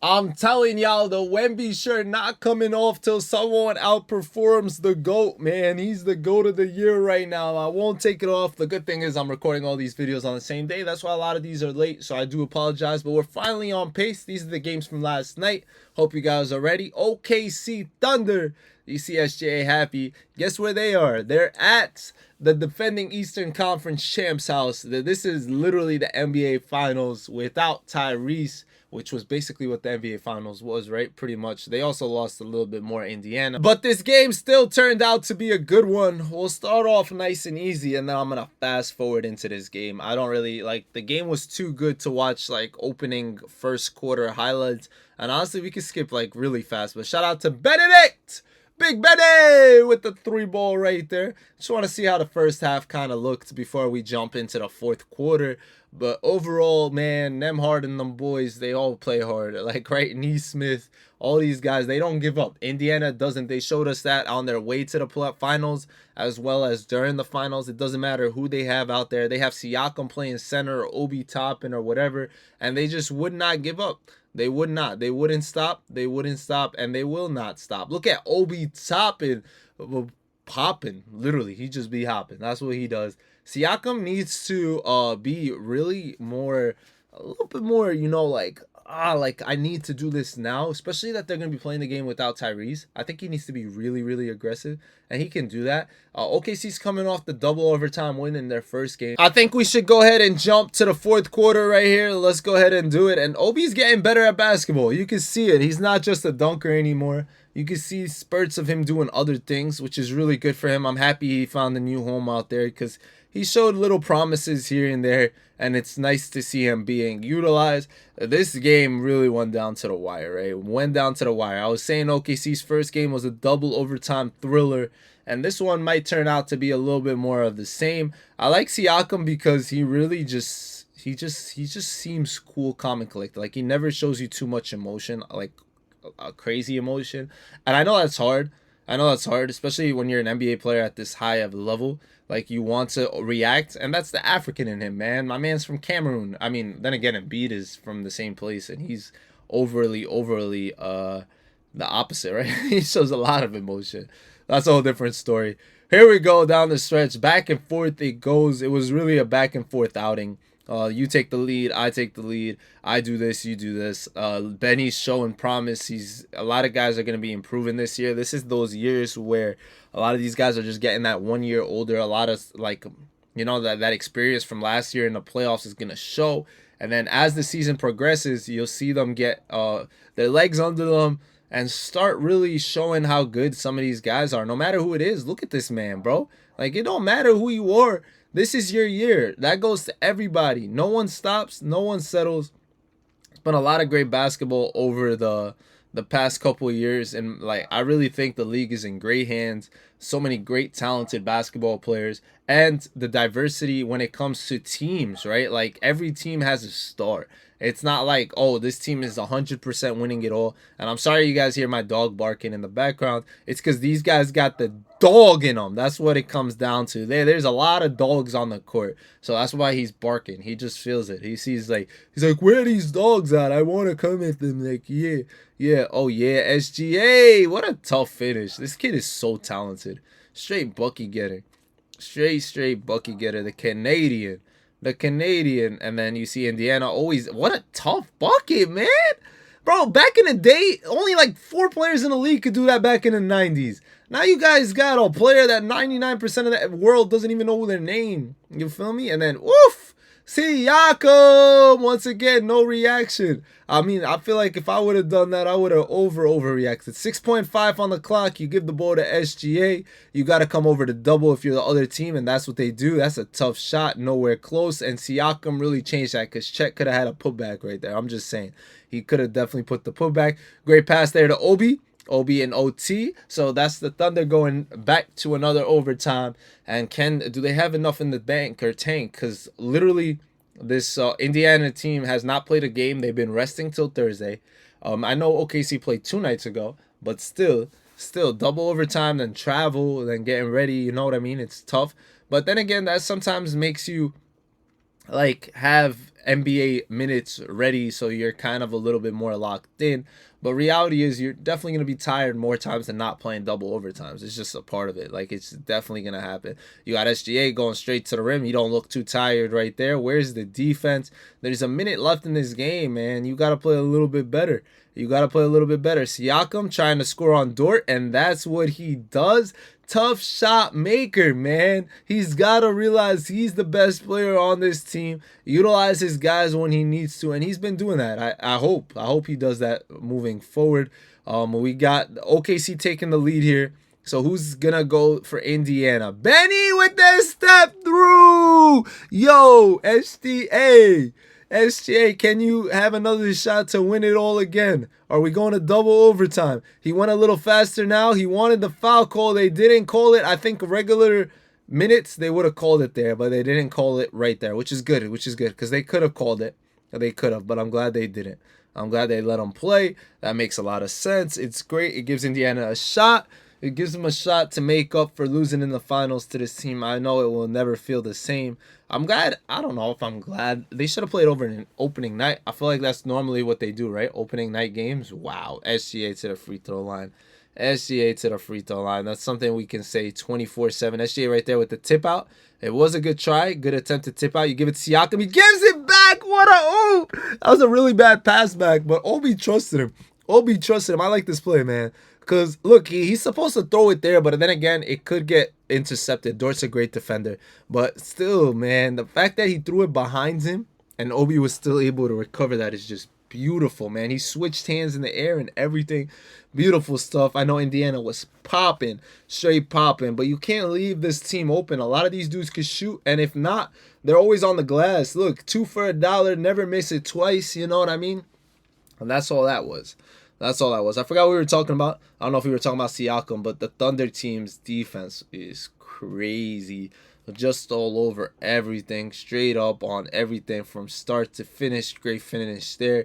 I'm telling y'all, the Wemby shirt not coming off till someone outperforms the GOAT, man. He's the GOAT of the year right now. I won't take it off. The good thing is I'm recording all these videos on the same day. That's why a lot of these are late, so I do apologize. But we're finally on pace. These are the games from last night. Hope you guys are ready. OKC Thunder. You see SGA happy. Guess where they are? They're at the defending Eastern Conference champs house. This is literally the NBA Finals without Tyrese, which was basically what the NBA Finals was, right? Pretty much. They also lost a little bit more Indiana. But this game still turned out to be a good one. We'll start off nice and easy, and then I'm going to fast forward into this game. I don't really, like, the game was too good to watch, like, opening first quarter highlights. And honestly, we could skip, like, really fast. But shout out to Bennedict! Big Benny with the 3-ball right there. Just want to see how the first half kind of looked before we jump into the fourth quarter. But overall, man, Nemhard and them boys, they all play hard. Like, right, Neesmith, all these guys, they don't give up. Indiana doesn't. They showed us that on their way to the finals as well as during the finals. It doesn't matter who they have out there. They have Siakam playing center or Obi Toppin or whatever, and they just would not give up. They would not. They wouldn't stop. They wouldn't stop, and they will not stop. Look at Obi Toppin, hopping. Literally, he just be hopping. That's what he does. Siakam needs to be really more, a little bit more, you know, like I need to do this now, especially that they're going to be playing the game without Tyrese. I think he needs to be really, really aggressive, and he can do that. OKC's coming off the double overtime win in their first game. I think we should go ahead and jump to the fourth quarter right here. Let's go ahead and do it. And Obi's getting better at basketball. You can see it. He's not just a dunker anymore. You can see spurts of him doing other things, which is really good for him. I'm happy he found a new home out there because he showed little promises here and there, and it's nice to see him being utilized. This game really went down to the wire, right? Went down to the wire. I was saying OKC's first game was a double overtime thriller, and this one might turn out to be a little bit more of the same. I like Siakam because he really just seems cool, calm, and collected. Like, he never shows you too much emotion, like a crazy emotion. And I know that's hard. I know that's hard, especially when you're an NBA player at this high of level. Like, you want to react, and that's the African in him, man. My man's from Cameroon. I mean, then again, Embiid is from the same place, and he's overly the opposite, right? He shows a lot of emotion. That's a whole different story. Here we go down the stretch. Back and forth it goes. It was really a back and forth outing. You take the lead, I take the lead. I do this, you do this. Benny's showing promise. A lot of guys are going to be improving this year. This is those years where a lot of these guys are just getting that 1 year older. A lot of, like, you know, that experience from last year in the playoffs is going to show. And then as the season progresses, you'll see them get their legs under them and start really showing how good some of these guys are. No matter who it is, look at this man, bro. Like, it don't matter who you are. This is your year. That goes to everybody. No one stops. No one settles. It's been a lot of great basketball over the past couple of years, and, like, I really think the league is in great hands. So many great talented basketball players, and the diversity when it comes to teams, right? Like, every team has a star. It's not like, oh, this team is 100% winning it all. And I'm sorry you guys hear my dog barking in the background. It's because these guys got the dog in them. That's what it comes down to. There's a lot of dogs on the court. So that's why he's barking. He just feels it. He sees, like, he's like, where are these dogs at? I want to come at them. Like, yeah. Yeah. Oh, yeah. SGA. What a tough finish. This kid is so talented. Straight bucket getter. Straight bucket getter. The Canadian. And then you see Indiana always. What a tough bucket, man. Bro, back in the day, only like 4 players in the league could do that back in the 90s. Now you guys got a player that 99% of the world doesn't even know their name. You feel me? And then, woof, Siakam. Once again, no reaction. I mean, I feel like if I would have done that, I would have overreacted. 6.5 on the clock. You give the ball to SGA. You got to come over to double if you're the other team, and that's what they do. That's a tough shot. Nowhere close. And Siakam really changed that because Chet could have had a putback right there. I'm just saying. He could have definitely put the putback. Great pass there to Obi and OT. So that's the Thunder going back to another overtime. And do they have enough in the bank or tank? Because literally this Indiana team has not played a game. They've been resting till Thursday. I know OKC played 2 nights ago, but still double overtime, then travel, then getting ready. You know what I mean? It's tough. But then again, that sometimes makes you like have NBA minutes ready so you're kind of a little bit more locked in. But reality is you're definitely going to be tired more times than not playing double overtimes. It's just a part of it. Like, it's definitely going to happen. You got SGA going straight to the rim. You don't look too tired right there. Where's the defense? There's a minute left in this game, man. You got to play a little bit better. You got to play a little bit better. Siakam trying to score on Dort, and that's what he does. Tough shot maker, man. He's got to realize he's the best player on this team. Utilize his guys when he needs to, and he's been doing that. I hope he does that moving forward. We got OKC taking the lead here. So who's gonna go for Indiana? Benny with that step through. Yo, SGA. SGA, can you have another shot to win it all again? Are we going to double overtime? He went a little faster now. He wanted the foul call. They didn't call it. I think regular minutes, they would have called it there, but they didn't call it right there, which is good, because they could have called it. They could have, but I'm glad they didn't. I'm glad they let him play. That makes a lot of sense. It's great. It gives Indiana a shot. It gives them a shot to make up for losing in the finals to this team. I know it will never feel the same. I'm glad. I don't know if I'm glad. They should have played over an opening night. I feel like that's normally what they do, right? Opening night games. Wow. SGA to the free throw line. SGA to the free throw line. That's something we can say 24/7. SGA right there with the tip out. It was a good try. Good attempt to tip out. You give it to Siakam. He gives it back. What a oop. That was a really bad pass back, but Obi trusted him. Obi trusted him. I like this play, man. Because, look, he's supposed to throw it there, but then again, it could get intercepted. Dort's a great defender. But still, man, the fact that he threw it behind him and Obi was still able to recover that is just beautiful, man. He switched hands in the air and everything. Beautiful stuff. I know Indiana was popping, straight popping, but you can't leave this team open. A lot of these dudes can shoot, and if not, they're always on the glass. Look, 2 for $1, never miss it twice, you know what I mean? And that's all that was. That's all that was. I forgot what we were talking about. I don't know if we were talking about Siakam, but the Thunder team's defense is crazy. Just all over everything, straight up on everything from start to finish. Great finish there.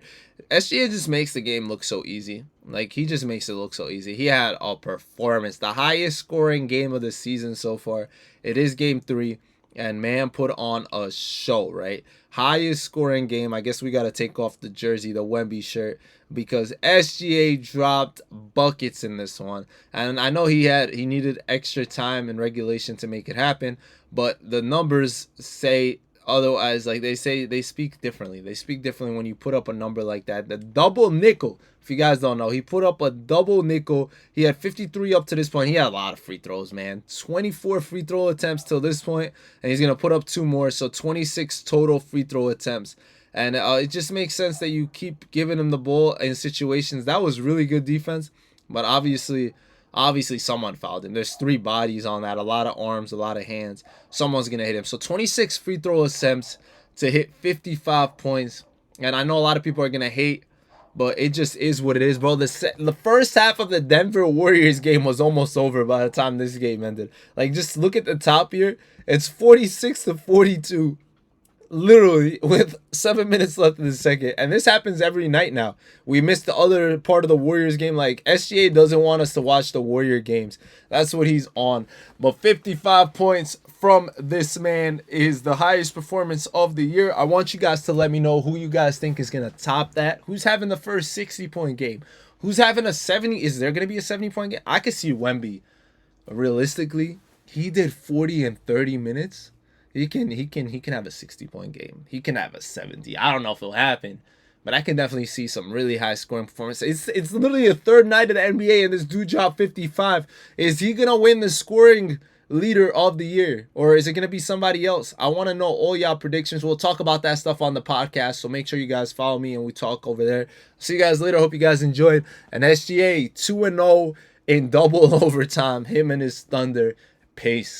SGA just makes the game look so easy. Like, he just makes it look so easy. He had a performance. The highest scoring game of the season so far. It is game 3. And man put on a show, right? Highest scoring game. I guess we got to take off the jersey, the Wemby shirt, because SGA dropped buckets in this one. And I know he needed extra time in regulation to make it happen, but the numbers say otherwise. Like, they speak differently. They speak differently when you put up a number like that. The double nickel. If you guys don't know, he put up a double nickel. He had 53 up to this point. He had a lot of free throws, man. 24 free throw attempts till this point, and he's going to put up 2 more, so 26 total free throw attempts. And it just makes sense that you keep giving him the ball in situations. That was really good defense, but obviously someone fouled him. There's 3 bodies on that, a lot of arms, a lot of hands. Someone's going to hit him. So 26 free throw attempts to hit 55 points. And I know a lot of people are going to hate, but it just is what it is, bro. The first half of the Denver Warriors game was almost over by the time this game ended. Like, just look at the top here. It's 46-42. Literally with 7 minutes left in the second, and this happens every night now. We missed the other part of the Warriors game. Like, SGA doesn't want us to watch the Warrior games. That's what he's on. But 55 points from this man is the highest performance of the year. I want you guys to let me know who you guys think is gonna top that. Who's having the first 60-point game? Who's having a 70? Is there gonna be a 70-point game? I could see Wemby. Realistically, he did 40 in 30 minutes. He can have a 60-point game. He can have a 70. I don't know if it'll happen, but I can definitely see some really high scoring performance. It's literally the 3rd night of the NBA, and this dude dropped 55. Is he gonna win the scoring leader of the year, or is it gonna be somebody else? I want to know all y'all predictions. We'll talk about that stuff on the podcast, so make sure you guys follow me and we talk over there. See you guys later. Hope you guys enjoyed. And SGA 2-0 in double overtime. Him and his Thunder. Peace.